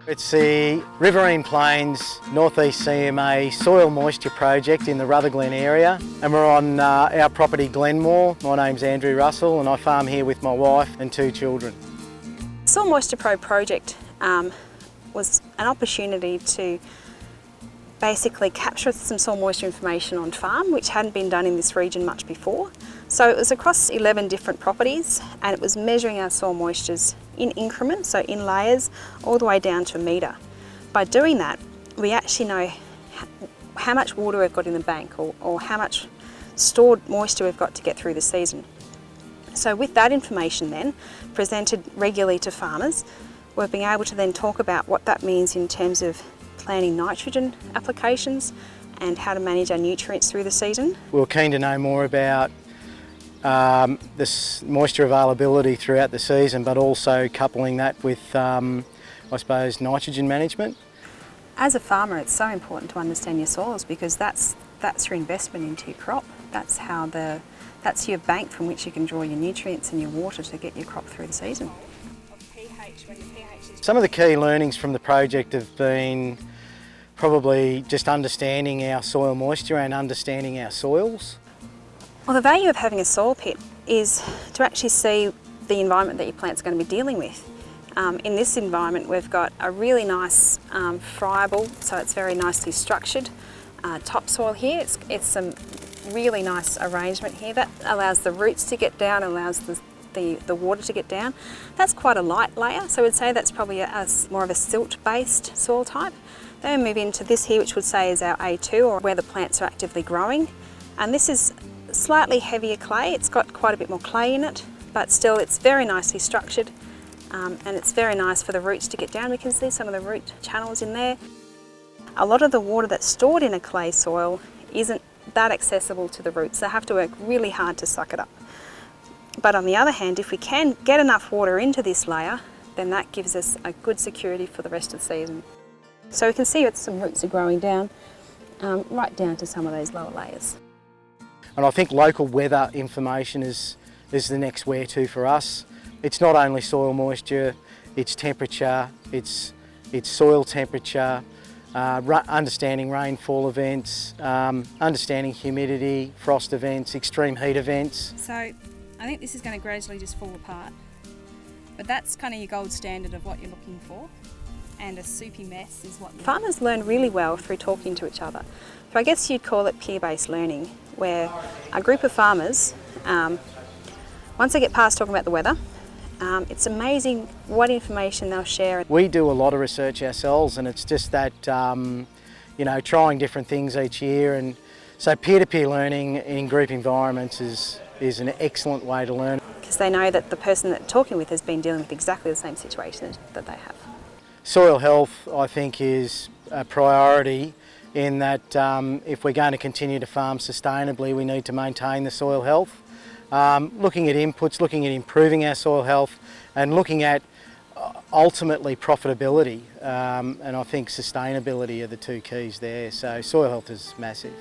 It's the Riverine Plains North East CMA soil moisture project in the Rutherglen area, and we're on our property Glenmore. My name's Andrew Russell and I farm here with my wife and 2 children. Soil Moisture Pro project was an opportunity to basically capture some soil moisture information on farm, which hadn't been done in this region much before. So it was across 11 different properties, and it was measuring our soil moistures in increments, so in layers, all the way down to a metre. By doing that, we actually know how much water we've got in the bank, or how much stored moisture we've got to get through the season. So with that information then, presented regularly to farmers, we've been able to then talk about what that means in terms of planning nitrogen applications and how to manage our nutrients through the season. We were keen to know more about this moisture availability throughout the season, but also coupling that with, I suppose, nitrogen management. As a farmer, it's so important to understand your soils, because that's your investment into your crop. That's your bank from which you can draw your nutrients and your water to get your crop through the season. Some of the key learnings from the project have been probably just understanding our soil moisture and understanding our soils. Well, the value of having a soil pit is to actually see the environment that your plant's going to be dealing with. In this environment, we've got a really nice friable, so it's very nicely structured topsoil here. It's some really nice arrangement here that allows the roots to get down, allows the water to get down. That's quite a light layer, so we'd say that's probably more of a silt-based soil type. Then we move into this here, which would say is our A2, or where the plants are actively growing. And this is slightly heavier clay. It's got quite a bit more clay in it, but still it's very nicely structured, and it's very nice for the roots to get down. We can see some of the root channels in there. A lot of the water that's stored in a clay soil isn't that accessible to the roots. They have to work really hard to suck it up. But on the other hand, if we can get enough water into this layer, then that gives us a good security for the rest of the season. So we can see that some roots are growing down, right down to some of those lower layers. And I think local weather information is the next where-to for us. It's not only soil moisture, it's temperature, it's soil temperature, understanding rainfall events, understanding humidity, frost events, extreme heat events. So I think this is going to gradually just fall apart, but that's kind of your gold standard of what you're looking for, and a soupy mess is what farmers learn really well through talking to each other. So I guess you'd call it peer-based learning, where a group of farmers, once they get past talking about the weather, it's amazing what information they'll share. We do a lot of research ourselves, and it's just that, trying different things each year. And so peer-to-peer learning in group environments is an excellent way to learn. Because they know that the person that they're talking with has been dealing with exactly the same situation that they have. Soil health, I think, is a priority in that if we're going to continue to farm sustainably, we need to maintain the soil health. Looking at inputs, looking at improving our soil health, and looking at ultimately profitability, and I think sustainability are the 2 keys there. So soil health is massive.